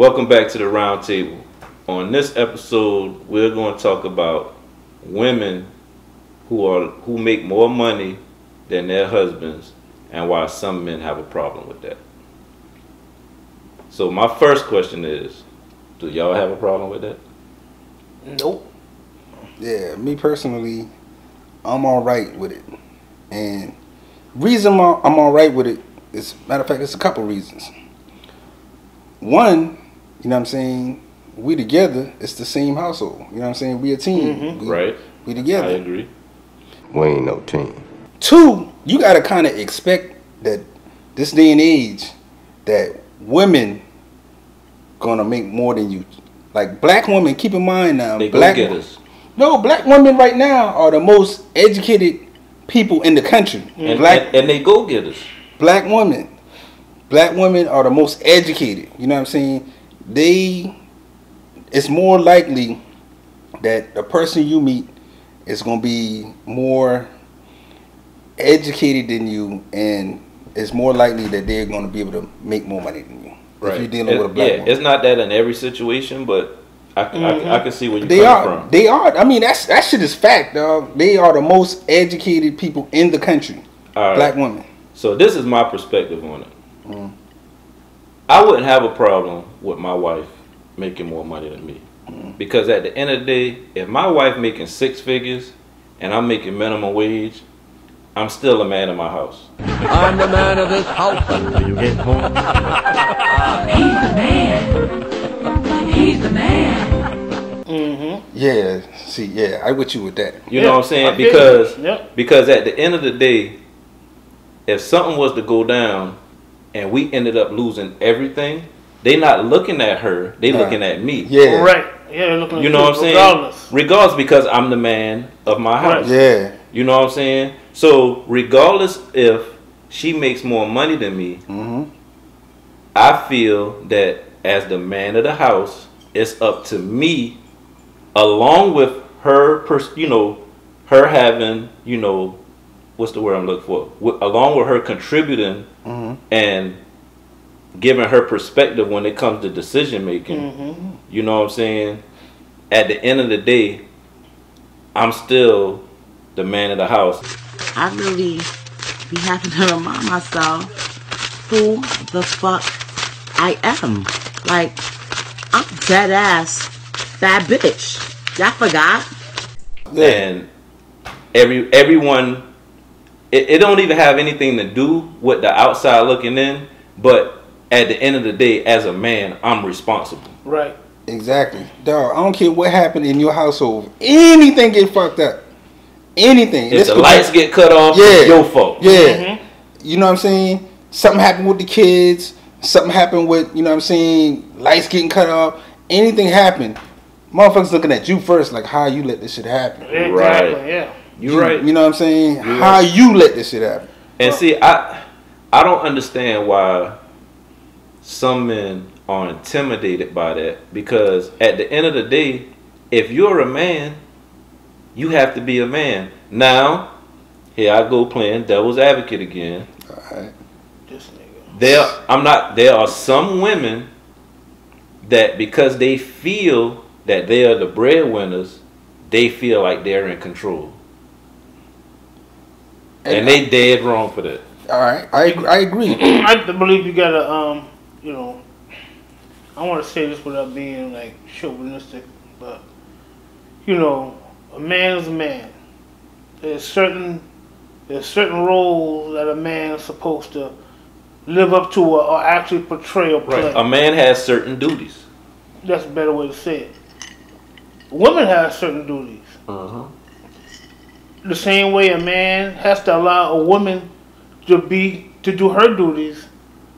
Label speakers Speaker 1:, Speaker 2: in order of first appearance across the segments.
Speaker 1: Welcome back to the round table. On this episode, we're going to talk about women who make more money than their husbands and why some men have a problem with that. So my first question is, do y'all have a problem with that?
Speaker 2: Nope.
Speaker 3: Yeah, me personally, I'm all right with it. And reason I'm all right with it is, matter of fact, it's a couple reasons. One, you know what I'm saying, we together, it's the same household. You know what I'm saying? We a team.
Speaker 1: Mm-hmm. Right.
Speaker 3: We together.
Speaker 1: I agree.
Speaker 4: We ain't no team.
Speaker 3: Two, you got to kind of expect that this day and age that women going to make more than you. Like black women, keep in mind now.
Speaker 1: They
Speaker 3: black
Speaker 1: go-getters.
Speaker 3: No, black women right now are the most educated people in the country.
Speaker 1: And they go-getters.
Speaker 3: Black women are the most educated. You know what I'm saying? It's more likely that the person you meet is going to be more educated than you, and it's more likely that they're going to be able to make more money than you.
Speaker 1: Right.
Speaker 3: If you're dealing with a black woman.
Speaker 1: It's not that in every situation, but I can see where you're coming from.
Speaker 3: They are. I mean, that shit is fact, dog. They are the most educated people in the country. Black women.
Speaker 1: So this is my perspective on it. I wouldn't have a problem with my wife making more money than me. Because at the end of the day, if my wife making 6 figures and I'm making minimum wage, I'm still a man in my house.
Speaker 5: I'm the man of this house until you get home.
Speaker 6: He's the man. He's the man.
Speaker 3: Yeah. See, yeah, I with you with that.
Speaker 1: You know what I'm saying? Because at the end of the day, if something was to go down and we ended up losing everything, they not looking at her, they looking at me.
Speaker 3: Yeah.
Speaker 2: Right. Yeah, they're looking at
Speaker 1: you know what I'm saying? Regardless, because I'm the man of my house.
Speaker 3: Right. Yeah.
Speaker 1: You know what I'm saying? So regardless if she makes more money than me, I feel that as the man of the house, it's up to me, along with her, her having, what's the word I'm looking for? Along with her contributing and giving her perspective when it comes to decision making. You know what I'm saying? At the end of the day, I'm still the man of the house.
Speaker 7: I really be having to remind myself who the fuck I am. Like, I'm dead ass that bitch. Y'all forgot?
Speaker 1: And everyone, it don't even have anything to do with the outside looking in, but at the end of the day, as a man, I'm responsible.
Speaker 2: Right.
Speaker 3: Exactly. Dog, I don't care what happened in your household. Anything get fucked up. Anything.
Speaker 1: If the lights get cut off, it's your fault.
Speaker 3: Yeah. You know what I'm saying? Something happened with the kids. Something happened with, you know what I'm saying, lights getting cut off. Anything happened. Motherfuckers looking at you first, like how you let this shit happen.
Speaker 2: Exactly,
Speaker 1: right.
Speaker 2: Yeah.
Speaker 1: You're right.
Speaker 3: You know what I'm saying?
Speaker 1: You're
Speaker 3: how you let this shit happen.
Speaker 1: And see, I don't understand why some men are intimidated by that, because at the end of the day, if you're a man, you have to be a man. Now, here I go playing devil's advocate again.
Speaker 3: Alright.
Speaker 2: This nigga.
Speaker 1: There are some women that because they feel that they are the breadwinners, they feel like they're in control. And they dead wrong for that.
Speaker 3: Alright, I agree.
Speaker 2: I believe you gotta, I want to say this without being like chauvinistic, but a man is a man. There's certain roles that a man is supposed to live up to or actually portray or play.
Speaker 1: Right. A man has certain duties.
Speaker 2: That's a better way to say it. Women have certain duties. The same way a man has to allow a woman to do her duties,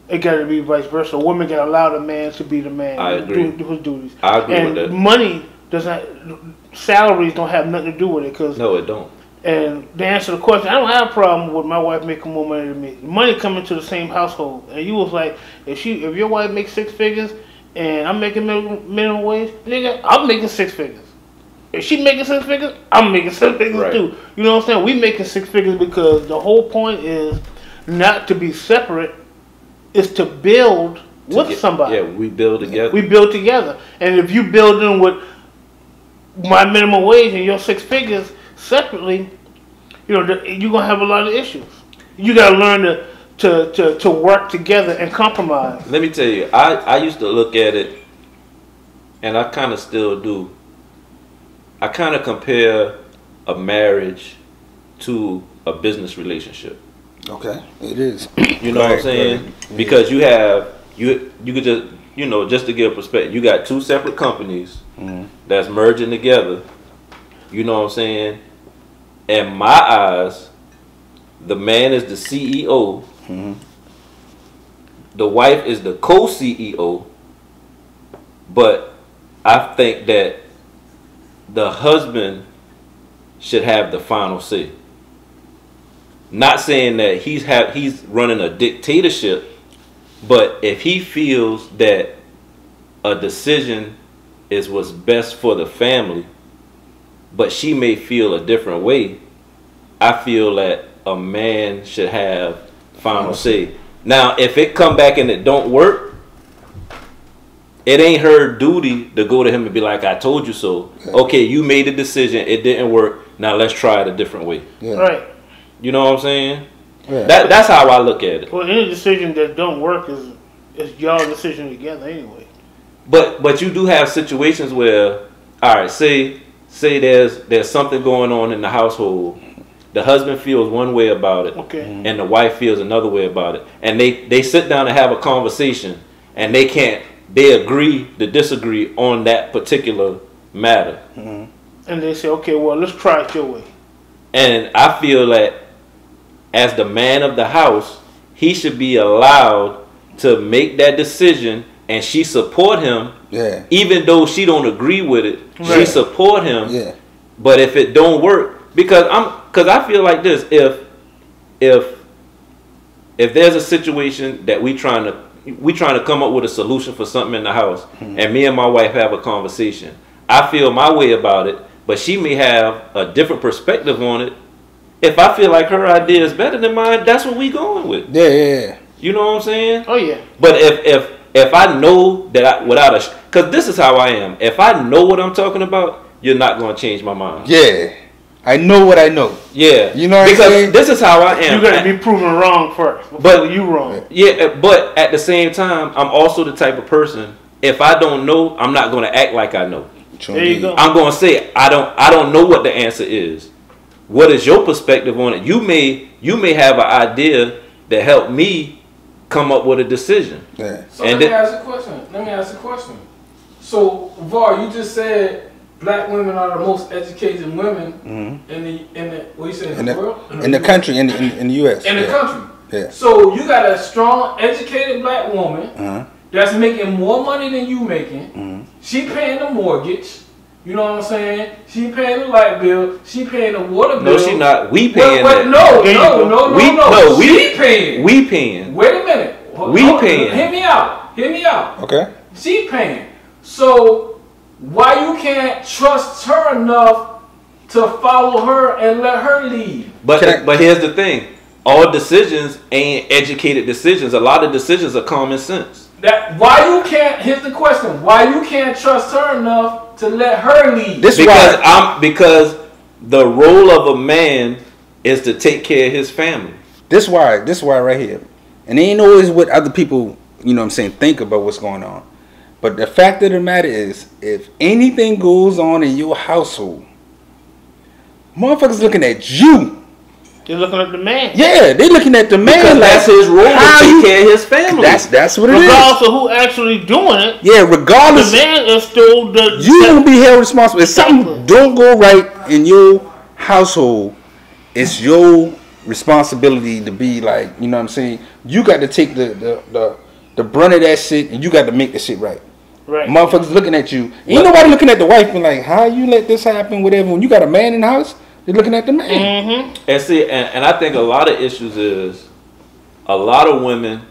Speaker 2: it got to be vice versa. A woman got to allow the man to be the man.
Speaker 1: I agree.
Speaker 2: Do his duties.
Speaker 1: I agree with that.
Speaker 2: And money salaries don't have nothing to do with it.
Speaker 1: No, it don't.
Speaker 2: And to answer the question, I don't have a problem with my wife making more money than me. Money coming to the same household. And you was like, if your wife makes 6 figures and I'm making minimum wage, nigga, I'm making 6 figures. If she making 6 figures, I'm making 6 figures too. You know what I'm saying? We making 6 figures because the whole point is not to be separate. It's to build with somebody.
Speaker 1: Yeah, we build together.
Speaker 2: We build together. And if you build in with my minimum wage and your 6 figures separately, you're gonna have a lot of issues. You gotta learn to work together and compromise.
Speaker 1: Let me tell you, I used to look at it, and I kind of still do. I kind of compare a marriage to a business relationship.
Speaker 3: Okay, it is.
Speaker 1: You know what I'm saying?
Speaker 3: Right.
Speaker 1: Because you could just, just to give a perspective, you got 2 separate companies that's merging together. You know what I'm saying? In my eyes, the man is the CEO. The wife is the co-CEO. But I think that the husband should have the final say. Not saying that he's running a dictatorship, but if he feels that a decision is what's best for the family, but she may feel a different way, I feel that a man should have final say. Now, if it come back and it don't work, it ain't her duty to go to him and be like, I told you so. Okay, you made a decision, it didn't work, now let's try it a different way.
Speaker 3: Yeah.
Speaker 2: Right.
Speaker 1: You know what I'm saying?
Speaker 3: Yeah.
Speaker 1: That's how I look at it.
Speaker 2: Well, any decision that don't work is y'all decision together anyway.
Speaker 1: But you do have situations where, all right, say there's something going on in the household. The husband feels one way about it,
Speaker 2: Okay.
Speaker 1: and the wife feels another way about it, and they sit down and have a conversation, and they agree to disagree on that particular matter.
Speaker 2: And they say, okay, well, let's try it your way.
Speaker 1: And I feel that as the man of the house, he should be allowed to make that decision, and she support him.
Speaker 3: Yeah.
Speaker 1: Even though she don't agree with it, she
Speaker 2: Right.
Speaker 1: support him.
Speaker 3: Yeah.
Speaker 1: But if it don't work, because I feel like this, if there's a situation that we trying to come up with a solution for something in the house, and me and my wife have a conversation, I feel my way about it, but she may have a different perspective on it. If I feel like her idea is better than mine, that's what we going with.
Speaker 3: Yeah.
Speaker 1: You know what I'm saying?
Speaker 2: Oh, yeah.
Speaker 1: But if I know that because this is how I am. If I know what I'm talking about, you're not going to change my mind.
Speaker 3: Yeah. I know what I know.
Speaker 1: Yeah.
Speaker 3: You know what I'm
Speaker 1: because
Speaker 3: saying?
Speaker 1: this is how I am.
Speaker 2: You're going to be proven wrong first.
Speaker 1: But
Speaker 2: you wrong.
Speaker 1: Yeah, but at the same time, I'm also the type of person, if I don't know, I'm not going to act like I know.
Speaker 2: There you go.
Speaker 1: I'm going to say I don't know what the answer is. What is your perspective on it? You may have an idea that helped me come up with a decision.
Speaker 3: Yeah.
Speaker 8: So let me ask a question. So Var, you just said black women are the most educated women in the what you say in the world?
Speaker 3: In the country, in the US.
Speaker 8: In the country.
Speaker 3: Yeah.
Speaker 8: So you got a strong, educated black woman that's making more money than you making. She paying the mortgage. You know what I'm saying? She paying the light bill. She paying the water bill.
Speaker 1: No, she not. We paying that.
Speaker 8: No.
Speaker 1: We
Speaker 8: She paying.
Speaker 1: We paying.
Speaker 8: Wait a minute.
Speaker 1: Paying.
Speaker 8: Hear me out.
Speaker 3: Okay.
Speaker 8: She paying. So why you can't trust her enough to follow her and let her lead?
Speaker 1: But here's the thing. All decisions ain't educated decisions. A lot of decisions are common sense.
Speaker 8: Here's the question. Why you can't trust her enough to let her lead?
Speaker 1: Because the role of a man is to take care of his family.
Speaker 3: This why right here. And it ain't always what other people, you know what I'm saying, think about what's going on. But the fact of the matter is, if anything goes on in your household, motherfuckers looking at you.
Speaker 2: They're looking at the man.
Speaker 3: Yeah, they looking at the man.
Speaker 1: Because
Speaker 3: like,
Speaker 1: that's his role to take care of his family.
Speaker 3: That's what it is.
Speaker 2: Regardless of who actually doing it.
Speaker 3: Yeah, regardless.
Speaker 2: The man is still
Speaker 3: you gonna be held responsible. If something don't go right in your household, it's your responsibility to be like, you know what I'm saying? You got to take the brunt of that shit, and you got to make the shit right.
Speaker 2: Right.
Speaker 3: Motherfuckers looking at you. Ain't nobody looking at the wife and like, how you let this happen, whatever. When you got a man in the house, they're looking at the man.
Speaker 1: And see, and I think a lot of issues is a lot of women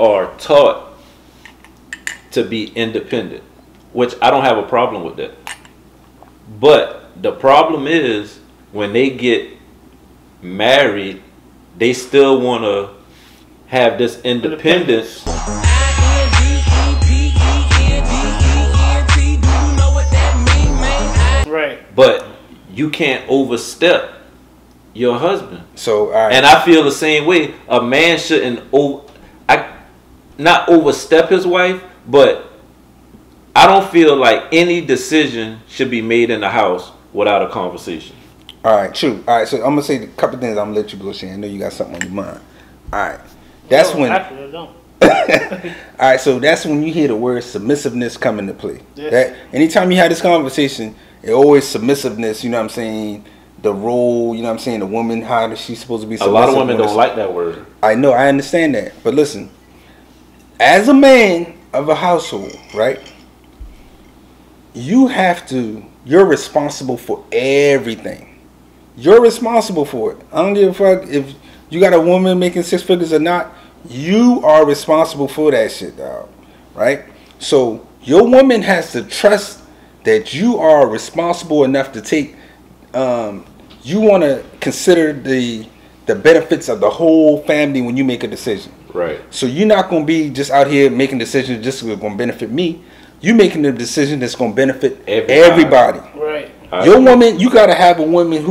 Speaker 1: are taught to be independent, which I don't have a problem with that. But the problem is when they get married, they still want to have this independence. but you can't overstep your husband.
Speaker 3: So, all right.
Speaker 1: And I feel the same way. A man shouldn't not overstep his wife, but I don't feel like any decision should be made in the house without a conversation.
Speaker 3: All right, true. All right, so I'm gonna say a couple things. I'm gonna let you go, Shane. I know you got something on your mind. All right, that's when.
Speaker 2: Actually, I don't.
Speaker 3: All right, so that's when you hear the word submissiveness come into play.
Speaker 2: Yes.
Speaker 3: That anytime you have this conversation, it always submissiveness. You know what I'm saying? The role. You know what I'm saying? The woman, how is she supposed to be?
Speaker 1: A lot of women don't like that word.
Speaker 3: I know. I understand that, but listen. As a man of a household, right? You have to. You're responsible for everything. You're responsible for it. I don't give a fuck if you got a woman making 6 figures or not. You are responsible for that shit, dog. Right? So your woman has to trust that you are responsible enough to take. You want to consider the benefits of the whole family when you make a decision.
Speaker 1: Right.
Speaker 3: So you're not gonna be just out here making decisions just going to benefit me. You making the decision that's going to benefit everybody.
Speaker 2: Right.
Speaker 3: Your woman, you gotta have a woman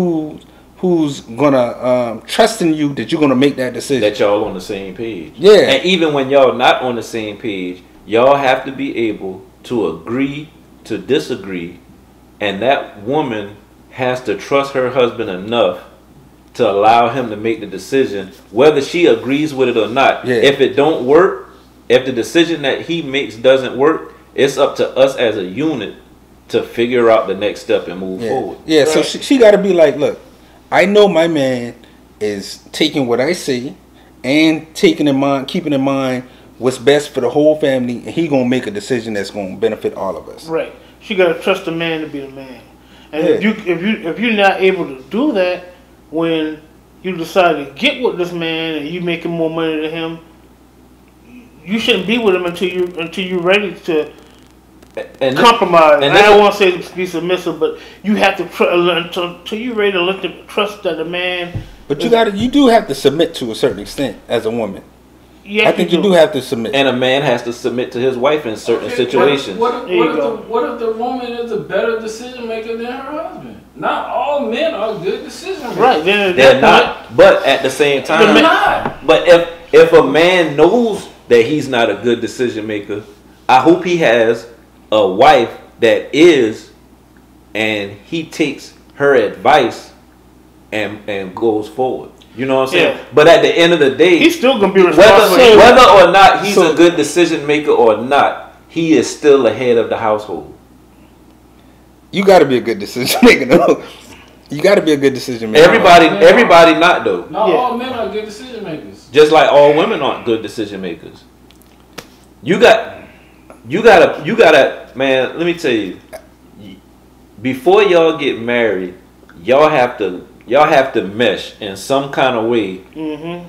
Speaker 3: who's gonna trust in you that you're gonna make that decision.
Speaker 1: That y'all on the same page.
Speaker 3: Yeah.
Speaker 1: And even when y'all not on the same page, y'all have to be able to agree to disagree, and that woman has to trust her husband enough to allow him to make the decision, whether she agrees with it or not.
Speaker 3: Yeah.
Speaker 1: If it don't work, if the decision that he makes doesn't work, it's up to us as a unit to figure out the next step and move forward.
Speaker 3: Yeah,
Speaker 2: Right.
Speaker 3: so she got to be like, look, I know my man is taking what I say and keeping in mind what's best for the whole family, and he gonna make a decision that's gonna benefit all of us.
Speaker 2: Right. She gotta trust the man to be the man. And
Speaker 3: Yeah.
Speaker 2: if you're not able to do that when you decide to get with this man and you making more money than him, you shouldn't be with him until you're ready to
Speaker 1: And
Speaker 2: compromise.
Speaker 1: and
Speaker 2: I don't want to say be submissive, but you have to until you're ready to let them trust that the man.
Speaker 3: But you do have to submit to a certain extent as a woman.
Speaker 2: Yes,
Speaker 3: I think you do have to submit.
Speaker 1: And a man has to submit to his wife in certain situations.
Speaker 8: What
Speaker 2: There you
Speaker 8: if
Speaker 2: go.
Speaker 8: the woman is a better decision maker than her husband? Not all men are good decision makers.
Speaker 2: Right. Then at
Speaker 1: They're
Speaker 2: that point,
Speaker 1: not. But at the same time,
Speaker 8: They're not.
Speaker 1: but if a man knows that he's not a good decision maker, I hope he has a wife that is, and he takes her advice and goes forward. You know what I'm saying?
Speaker 2: Yeah.
Speaker 1: But at the end of the day,
Speaker 2: he's still gonna be responsible.
Speaker 1: whether or not he's a good decision maker or not, he is still the head of the household.
Speaker 3: You got to be a good decision maker, though. You got to be a good decision maker.
Speaker 1: Everybody not though.
Speaker 8: Not
Speaker 2: Yeah.
Speaker 8: all men are good decision makers.
Speaker 1: Just like all women aren't good decision makers. You gotta, man, let me tell you, before y'all get married, y'all have to mesh in some kind of way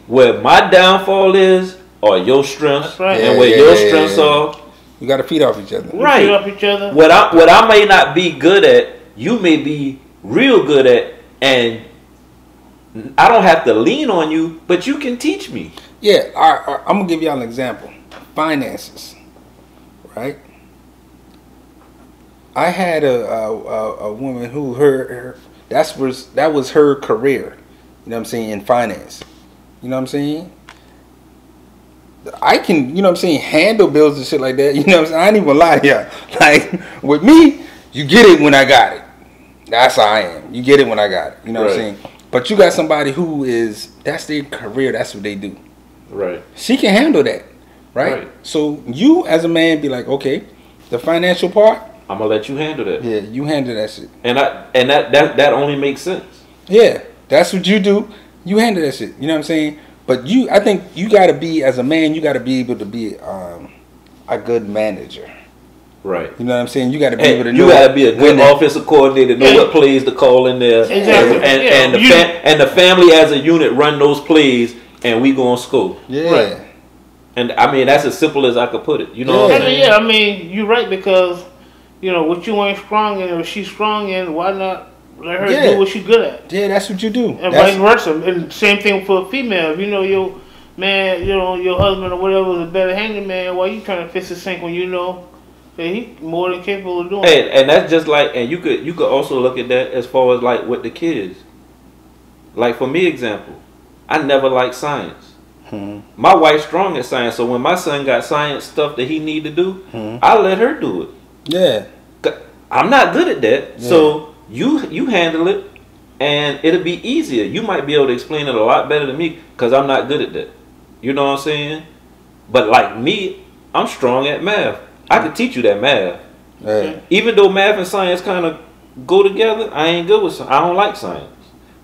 Speaker 1: where my downfall is or your strengths,
Speaker 2: That's right.
Speaker 1: and where your strengths are.
Speaker 3: You got to feed off each other.
Speaker 1: Right.
Speaker 2: Feed off each other.
Speaker 1: What I may not be good at, you may be real good at, and I don't have to lean on you, but you can teach me.
Speaker 3: Yeah, I'm gonna give y'all an example. Finances, right? I had a woman who that was her career. You know what I'm saying, in finance. You know what I'm saying? I can, you know what I'm saying, handle bills and shit like that. You know what I'm saying? I ain't even lie here. Like with me, you get it when I got it. That's how I am. You get it when I got it. You know what I'm saying? But you got somebody who that's their career. That's what they do.
Speaker 1: Right.
Speaker 3: She can handle that, right? So you as a man be like, okay, the financial part,
Speaker 1: I'm gonna let you handle that.
Speaker 3: yeah, you handle that shit.
Speaker 1: And that only makes sense.
Speaker 3: Yeah, that's what you do. You handle that shit. You know what I'm saying? But I think you got to be, as a man, you got to be able to be a good manager.
Speaker 1: Right.
Speaker 3: You know what I'm saying? You got to be able to know.
Speaker 1: You got to be a good offensive coordinator, know what plays to call in there,
Speaker 2: Exactly.
Speaker 1: and the family as a unit run those plays, and we gonna score.
Speaker 3: Yeah.
Speaker 2: Right.
Speaker 1: And I mean, that's as simple as I could put it. You know what I'm saying?
Speaker 2: I mean, you're right, because what you ain't strong in, or she's strong in, why not let her do what she's good at?
Speaker 3: Yeah, that's what you do.
Speaker 2: And vice versa. And same thing for a female. If you know your man, your husband or whatever is a better handyman, why you trying to fix the sink when you know Yeah, he more than capable of doing.
Speaker 1: Hey, and that's just like, and you could also look at that as far as like with the kids. Like for me, example, I never liked science. My wife's strong at science, so when my son got science stuff that he need to do, I let her do it.
Speaker 3: Yeah.
Speaker 1: I'm not good at that, so you handle it, and it'll be easier. You might be able to explain it a lot better than me because I'm not good at that. You know what I'm saying? But like me, I'm strong at math. I can teach you that math.
Speaker 3: Yeah.
Speaker 1: Even though math and science kind of go together, I ain't good with. I don't like science.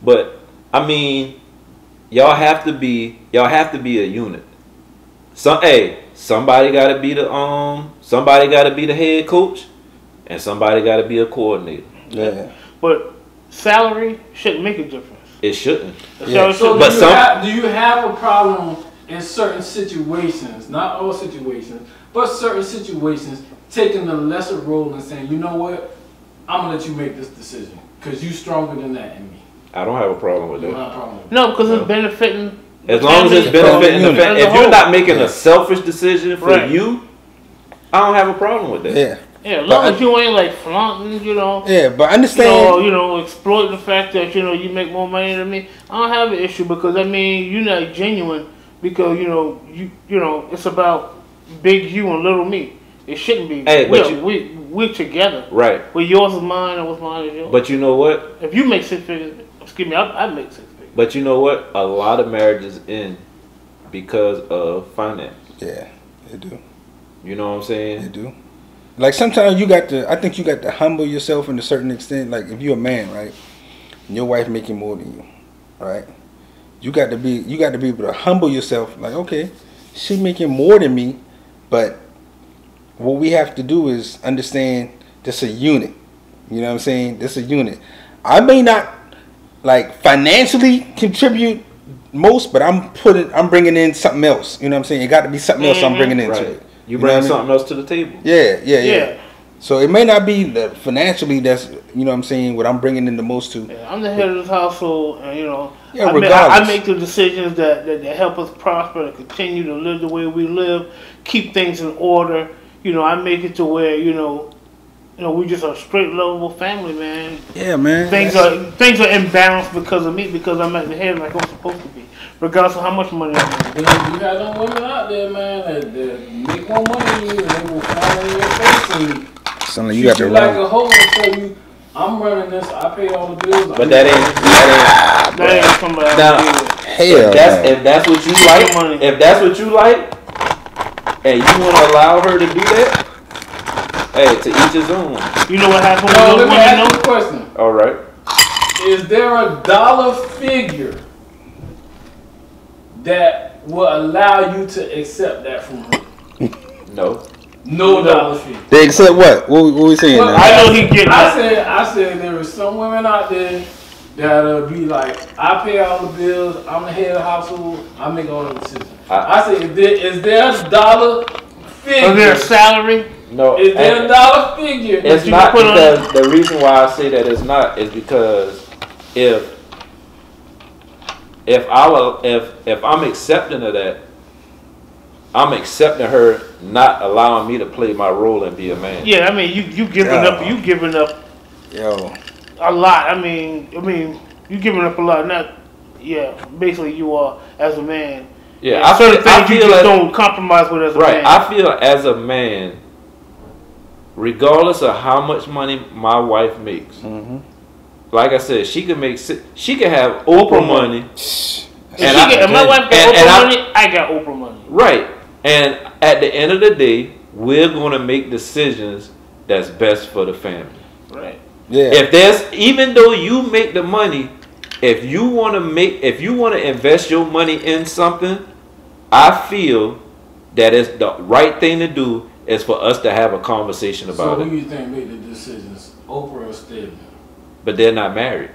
Speaker 1: But I mean, y'all have to be a unit. Somebody got to be the head coach, and somebody got to be a coordinator.
Speaker 3: Yeah.
Speaker 2: But salary shouldn't make a difference.
Speaker 1: It shouldn't.
Speaker 3: Yeah.
Speaker 8: So
Speaker 1: But
Speaker 8: do you have a problem in certain situations, not all situations, but certain situations, taking the lesser role and saying, you know what, I'm gonna let you make this decision because you stronger than that in me.
Speaker 1: I don't have a problem with
Speaker 8: You
Speaker 1: that.
Speaker 8: don't have a problem with
Speaker 2: No, because it's benefiting.
Speaker 1: As long as it's benefiting the family. If you're not making
Speaker 3: Yeah.
Speaker 1: a selfish decision for
Speaker 2: Right.
Speaker 1: you, I don't have a problem with that.
Speaker 3: Yeah.
Speaker 2: Yeah, as long as you ain't like flaunting, you know.
Speaker 3: Yeah, but understand.
Speaker 2: Exploit the fact that you make more money than me. I don't have an issue because I mean you're not genuine because it's about big you and little me. It shouldn't be.
Speaker 1: Hey, but
Speaker 2: we're together.
Speaker 1: Right.
Speaker 2: Well, yours is mine and what's mine is yours.
Speaker 1: But you know what?
Speaker 2: If you make 6 figures, excuse me, I make 6 figures.
Speaker 1: But you know what? A lot of marriages end because of finance.
Speaker 3: Yeah, they do.
Speaker 1: You know what I'm saying?
Speaker 3: They do. Like sometimes I think you got to humble yourself in a certain extent. Like if you're a man, right, and your wife making more than you, right, you got to be able to humble yourself. Like, okay, she making more than me, but what we have to do is understand this a unit. You know what I'm saying? This a unit. I may not like financially contribute most, but I'm bringing in something else. You know what I'm saying? It got to be something else I'm bringing into
Speaker 1: Right.
Speaker 3: it.
Speaker 1: You
Speaker 3: know
Speaker 1: bring
Speaker 3: what I mean?
Speaker 1: something else to the table.
Speaker 3: Yeah. So it may not be that financially that's, you know what I'm saying, what I'm bringing in the most to.
Speaker 2: Yeah, I'm the head of this household, and
Speaker 3: Yeah,
Speaker 2: I
Speaker 3: regardless.
Speaker 2: make the decisions that help us prosper and continue to live the way we live, keep things in order. I make it to where we just a straight lovable family, man.
Speaker 3: Yeah, man.
Speaker 2: Things are imbalanced because of me, because I'm at the head like I'm supposed to be, regardless of how much money I make.
Speaker 8: You got them women out there, man, that make more money than you, and they will fall in your face and
Speaker 3: Something you got to
Speaker 8: treat you like
Speaker 3: run.
Speaker 8: a hoe and tell you, I'm running this, I pay all the bills.
Speaker 1: But that
Speaker 2: That ain't somebody
Speaker 1: Now,
Speaker 2: I do it.
Speaker 3: Hell,
Speaker 1: if that's what you like,
Speaker 2: money.
Speaker 1: if that's what you like, and you want to allow her to do that, hey, to each his own.
Speaker 2: You know what happened
Speaker 8: No,
Speaker 2: with
Speaker 8: let me
Speaker 2: those
Speaker 8: ask
Speaker 2: women?
Speaker 8: you a question.
Speaker 1: All right.
Speaker 8: Is there a dollar figure that will allow you to accept that from her?
Speaker 1: No.
Speaker 8: No dollar figure.
Speaker 3: they accept what? What we saying
Speaker 8: Well,
Speaker 3: now?
Speaker 2: I know he getting
Speaker 8: I
Speaker 2: that.
Speaker 8: said there are some women out there that'll be like, I pay all the bills, I'm the head of the household, I make all the decisions. I said, is there a dollar figure?
Speaker 2: Is there a salary?
Speaker 1: No.
Speaker 8: Is there a dollar figure?
Speaker 1: It's
Speaker 2: you
Speaker 1: not
Speaker 2: put on-
Speaker 1: because the reason why I say that it's not is because if I'm accepting of that, I'm accepting her not allowing me to play my role and be a man.
Speaker 2: Yeah, I mean you giving up
Speaker 3: Yo,
Speaker 2: a lot. I mean you giving up a lot. Basically you are as a man.
Speaker 1: Yeah,
Speaker 2: And certain things you just
Speaker 1: like,
Speaker 2: don't compromise with as a
Speaker 1: right.
Speaker 2: man.
Speaker 1: I feel as a man, regardless of how much money my wife makes, like I said, she can have Oprah money.
Speaker 2: If my wife got Oprah money, I got Oprah money.
Speaker 1: Right. And at the end of the day, we're going to make decisions that's best for the family.
Speaker 2: Right.
Speaker 3: yeah.
Speaker 1: Even though you make the money, if you want to invest your money in something, I feel that it's the right thing to do is for us to have a conversation about
Speaker 8: So
Speaker 1: it.
Speaker 8: who you think made the decisions, Oprah or Stedman?
Speaker 1: But they're not married.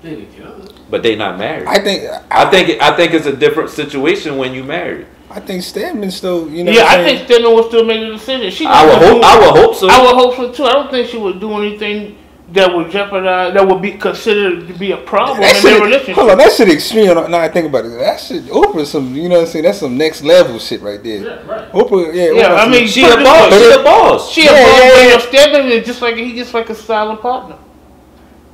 Speaker 8: They together.
Speaker 1: But they're not married.
Speaker 3: I think
Speaker 1: it's a different situation when you married.
Speaker 3: I think Stedman still, you know.
Speaker 2: Yeah,
Speaker 3: what I'm
Speaker 2: I
Speaker 3: saying?
Speaker 2: think Stedman will still make the decision.
Speaker 1: I would hope so.
Speaker 2: I would hope so too. I don't think she would do anything that would jeopardize, that would be considered to be a problem
Speaker 3: That
Speaker 2: in their
Speaker 3: shit,
Speaker 2: relationship.
Speaker 3: hold on, that shit extreme. Now I think about it. That shit, Oprah, some, you know what I'm saying? That's some next level shit right there.
Speaker 8: Yeah, right.
Speaker 3: Oprah, yeah.
Speaker 2: Yeah,
Speaker 3: Oprah,
Speaker 2: I mean,
Speaker 1: She a boss. She a boss.
Speaker 2: She a boss, but your Stedman is just like he just like a silent partner.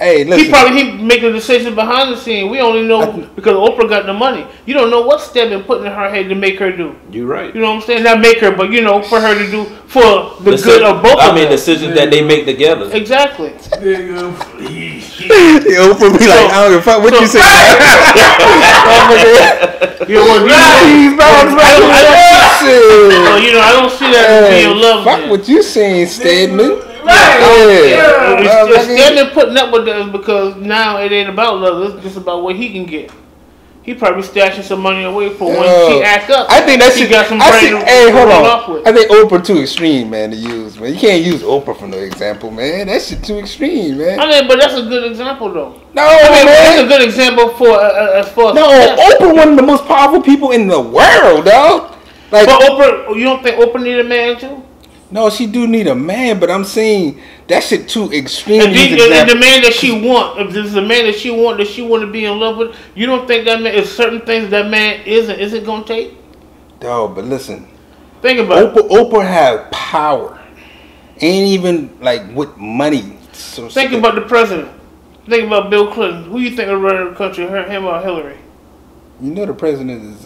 Speaker 3: hey, listen.
Speaker 2: He make the decision behind the scene. We only know because Oprah got the money. You don't know what Stedman put in her head to make her do.
Speaker 1: You right.
Speaker 2: You know what I'm saying? Not make her, but you know, for her to do for the good of both of them.
Speaker 1: Decisions that they make together.
Speaker 2: Exactly.
Speaker 8: Nigga, please.
Speaker 3: Oprah be like, I don't give a fuck what you say.
Speaker 2: I don't see that as being love.
Speaker 3: Fuck what you saying, Stedman.
Speaker 2: Stedman putting up with that is because now it ain't about love. It's just about what he can get. He probably stashing some money away for when she act up.
Speaker 3: I think that shit.
Speaker 2: Got some
Speaker 3: Hey, hold on. I think Oprah too extreme, man, to use, man. You can't use Oprah for no example, man. That shit too extreme, man.
Speaker 2: I mean, but that's a good example, though.
Speaker 3: No,
Speaker 2: man. That's a good example for as far as
Speaker 3: Oprah, one of the most powerful people in the world, dog. Like,
Speaker 2: but Oprah, you don't think Oprah need a man too?
Speaker 3: No, she do need a man, but I'm saying that shit too extreme.
Speaker 2: And the man that she want, if this is a man that she want to be in love with, you don't think that man is certain things that man isn't gonna take?
Speaker 3: No, but listen.
Speaker 2: Think about it.
Speaker 3: Oprah have power. Ain't even like with money. So
Speaker 2: think about the president. Think about Bill Clinton. Who you think is running the country, him or Hillary?
Speaker 3: You know the president is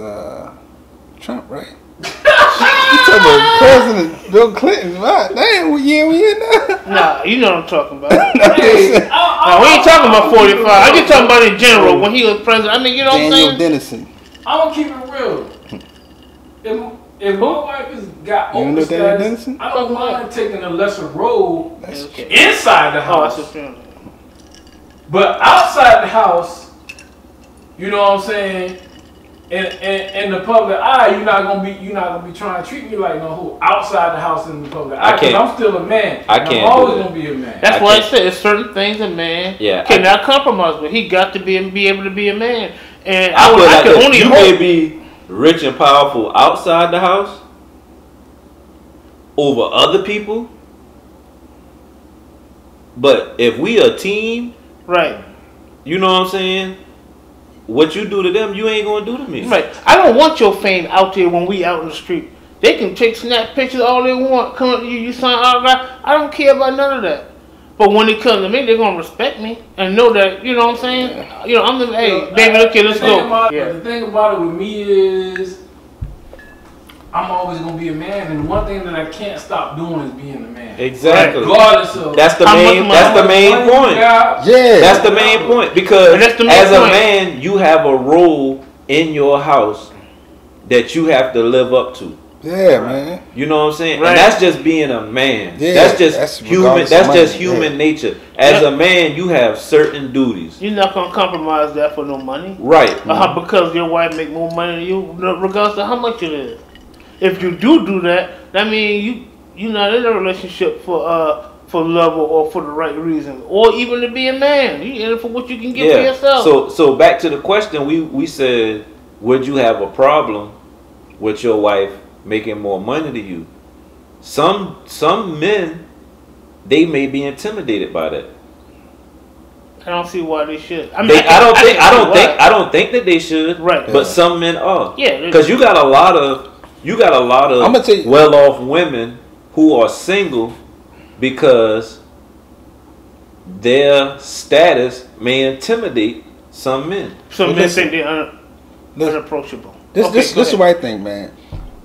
Speaker 3: Trump, right? You talking about President Bill Clinton? Right? Damn, what year we in now?
Speaker 2: Nah, you know what I'm talking about.
Speaker 3: Hey,
Speaker 2: now, we ain't talking about 45. I'm just talking about in general when he was president. I mean, you know what I'm saying?
Speaker 3: Daniel Dennison.
Speaker 8: I'm gonna keep it real. If my wife has got
Speaker 3: You know
Speaker 8: Oprah status,
Speaker 3: Dennison?
Speaker 8: I don't mind taking a lesser role
Speaker 2: Okay.
Speaker 8: inside the house. But outside the house, you know what I'm saying? In the public eye, you're not gonna be trying to treat me like no hoe outside the house in the public eye. Because I'm still a man. I'm always gonna be a man.
Speaker 2: That's why I said it's certain things a man cannot compromise with. He got to be able to be a man. And I can only
Speaker 1: you
Speaker 2: hope.
Speaker 1: may be rich and powerful outside the house over other people, but if we a team,
Speaker 2: right?
Speaker 1: You know what I'm saying? What you do to them, you ain't gonna do to me.
Speaker 2: Right. I don't want your fame out there when we out in the street. They can snap pictures all they want. Come up to you sign autograph. I don't care about none of that. But when it comes to me, they're gonna respect me and know that, you know what I'm saying? You know, I'm the baby, okay, let's go.
Speaker 8: The thing about it with me is I'm always gonna be a man, and one thing that I can't stop doing is being a man.
Speaker 1: Exactly.
Speaker 8: Regardless of
Speaker 1: that's the main point.
Speaker 3: Yeah.
Speaker 1: That's the main point. Because as a man, you have a role in your house that you have to live up to.
Speaker 3: Yeah, man.
Speaker 1: You know what I'm saying?
Speaker 2: Right.
Speaker 1: And that's just being a man.
Speaker 3: Yeah,
Speaker 1: that's just human. That's just human nature. As a man, you have certain duties.
Speaker 2: You're not gonna compromise that for no money,
Speaker 1: right?
Speaker 2: Because your wife make more money than you, regardless of how much it is. If you do that, that means you're not in a relationship for love or for the right reason, or even to be a man. You in it for what you can get for yourself.
Speaker 1: So back to the question, we said, would you have a problem with your wife making more money than you? Some men, they may be intimidated by that.
Speaker 2: I don't see why they should. I
Speaker 1: don't think that they should.
Speaker 2: Right.
Speaker 1: But some men are.
Speaker 2: Yeah.
Speaker 1: Because you got a lot of well-off women who are single because their status may intimidate some men.
Speaker 2: Some men think they're unapproachable.
Speaker 3: This is what I think, man.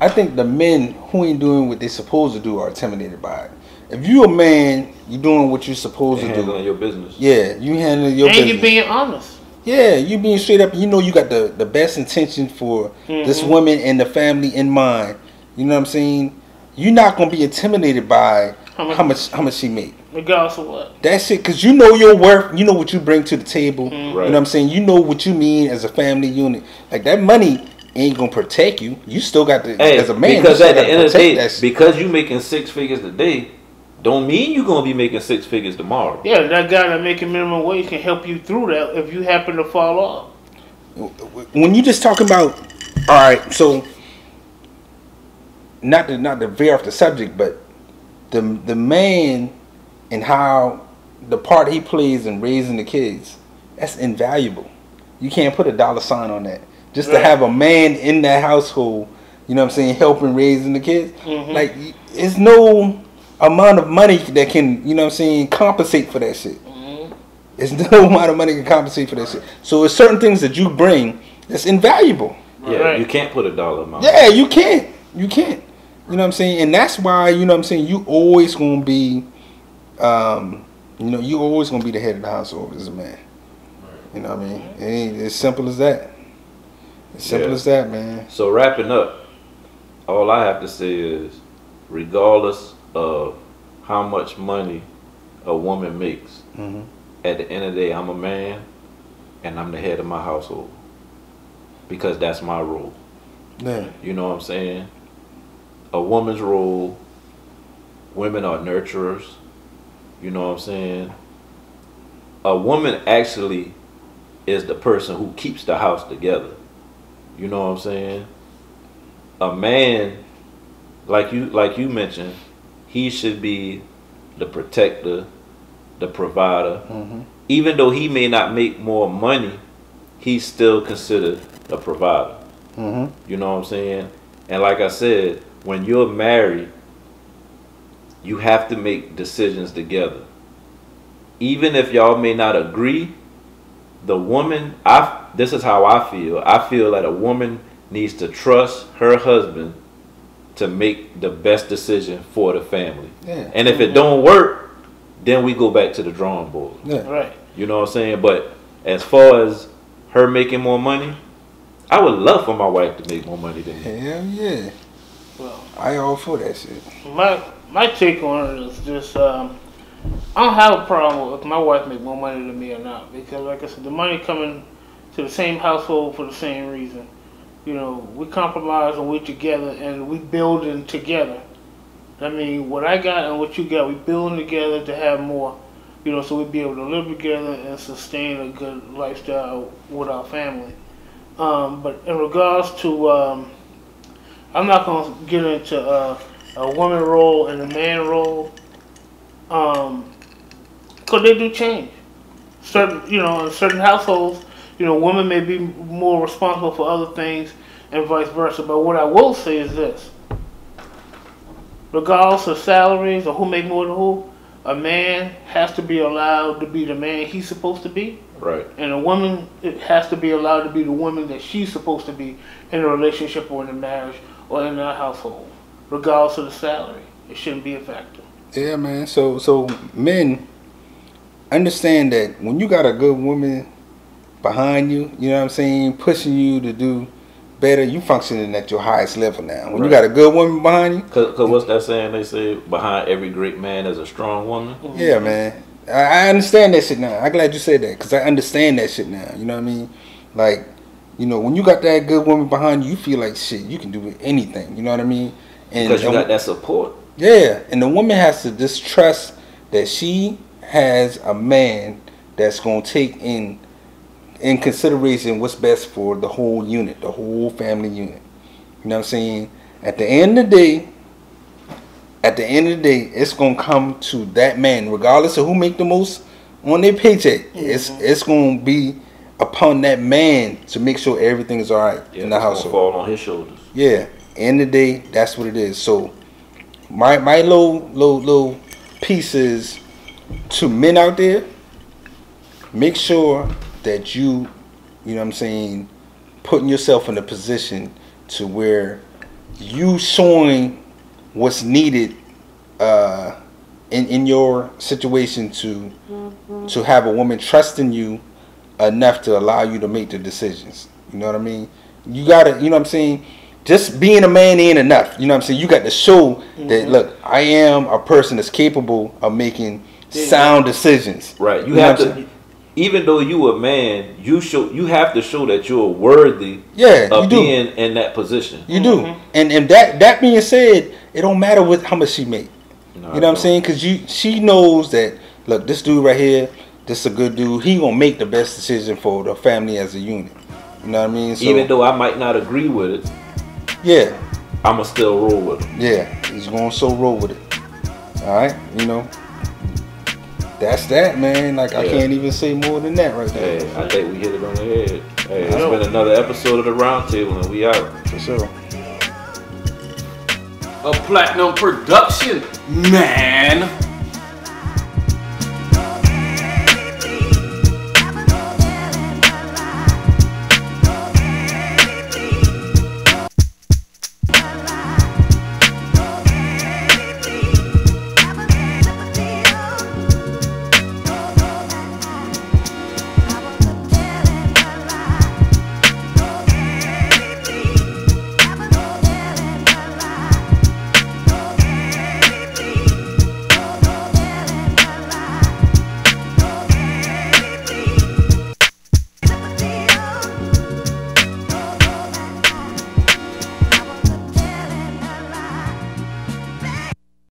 Speaker 3: I think the men who ain't doing what they're supposed to do are intimidated by it. If you a man, you doing what you're supposed to do.
Speaker 1: Handling your business.
Speaker 3: Yeah, you handling your business.
Speaker 2: And you being honest.
Speaker 3: Yeah, you being straight up. You know you got the best intention for this woman and the family in mind. You know what I'm saying? You're not gonna be intimidated by how much she make.
Speaker 2: Regardless of what.
Speaker 3: That's it, cause you know your worth. You know what you bring to the table.
Speaker 1: Right.
Speaker 3: You know what I'm saying? You know what you mean as a family unit. Like that money ain't gonna protect you. You still got to as a man.
Speaker 1: Because at the end of the day, because you making 6 figures a day, don't mean you're gonna be making 6 figures tomorrow.
Speaker 2: Yeah, that guy that making minimum wage can help you through that if you happen to fall off.
Speaker 3: When you just talking about, all right, so not to veer off the subject, but the man and how the part he plays in raising the kids, that's invaluable. You can't put a dollar sign on that. Just to have a man in that household, you know what I'm saying, helping raising the kids. Like, it's no amount of money that can, you know what I'm saying, compensate for that shit. There's no amount of money can compensate for that shit. So it's certain things that you bring that's invaluable.
Speaker 1: Yeah, you can't put a dollar amount.
Speaker 3: Yeah, you can't. You can't. You know what I'm saying? And that's why, you know what I'm saying, you always gonna be you know, you always gonna be the head of the household as a man. You know what I mean? It ain't as simple as that. As simple as that, man.
Speaker 1: So wrapping up, all I have to say is, regardless of how much money a woman makes, at the end of the day, I'm a man and I'm the head of my household. Because that's my role.
Speaker 3: Yeah.
Speaker 1: You know what I'm saying? A woman's role, women are nurturers. You know what I'm saying? A woman actually is the person who keeps the house together. You know what I'm saying? A man, like you mentioned, he should be the protector, the provider. Even though he may not make more money, he's still considered a provider. You know what I'm saying? And like I said, when you're married, you have to make decisions together. Even if y'all may not agree, the woman, this is how I feel. I feel that a woman needs to trust her husband to make the best decision for the family. And if it don't work, then we go back to the drawing board. You know what I'm saying? But as far as her making more money, I would love for my wife to make more money than me.
Speaker 3: Hell yeah.
Speaker 2: Well,
Speaker 3: I all for that shit.
Speaker 2: My take on it is just I don't have a problem if my wife make more money than me or not, because like I said, the money coming to the same household for the same reason. You know, we compromise and we together and we building together. I mean, what I got and what you got, we building together to have more. You know, so we be able to live together and sustain a good lifestyle with our family. But in regards to, I'm not going to get into a woman role and a man role, because they do change. Certain, you know, in certain households, you know, women may be more responsible for other things and vice versa. But what I will say is this: regardless of salaries or who make more than who, a man has to be allowed to be the man he's supposed to be.
Speaker 1: Right.
Speaker 2: And a woman has to be allowed to be the woman that she's supposed to be in a relationship or in a marriage or in a household, regardless of the salary. It shouldn't be a factor.
Speaker 3: Yeah, man. So men, understand that when you got a good woman behind you, you know what I'm saying, pushing you to do better, you functioning at your highest level now. When you got a good woman behind you.
Speaker 1: Cause what's that saying they say? Behind every great man is a strong woman.
Speaker 3: Yeah, man. I understand that shit now. I'm glad you said that, because I understand that shit now. You know what I mean? Like, you know, when you got that good woman behind you, you feel like shit, you can do anything. You know what I mean? And
Speaker 1: because you got that support.
Speaker 3: Yeah, and the woman has to just trust that she has a man that's going to take in consideration what's best for the whole unit, the whole family unit. You know what I'm saying? At the end of the day, it's gonna come to that man, regardless of who make the most on their paycheck. It's gonna be upon that man to make sure everything is all right in the household.
Speaker 1: Fall on his shoulders.
Speaker 3: Yeah, end of the day, that's what it is. So my little piece is to men out there: make sure that you know what I'm saying, putting yourself in a position to where you showing what's needed in your situation to have a woman trusting you enough to allow you to make the decisions. You know what I mean? You gotta, you know what I'm saying, just being a man ain't enough. You know what I'm saying? You got to show that, look, I am a person that's capable of making sound decisions.
Speaker 1: Right. You have to, even though you a man, you have to show that you're worthy of being in that position.
Speaker 3: You do. And that being said, it don't matter how much she make. No, you know what I'm saying? Because she knows that, look, this dude right here, this is a good dude. He gonna make the best decision for the family as a unit. You know what I mean? So,
Speaker 1: even though I might not agree with it,
Speaker 3: yeah,
Speaker 1: I'ma still roll with it.
Speaker 3: Yeah, he's gonna roll with it. All right, you know. That's that, man. Like I can't even say more than that right there.
Speaker 1: Hey, I think we hit it on the head. Hey, it's been another episode of the Roundtable, and we out.
Speaker 3: For sure.
Speaker 8: A platinum production, man.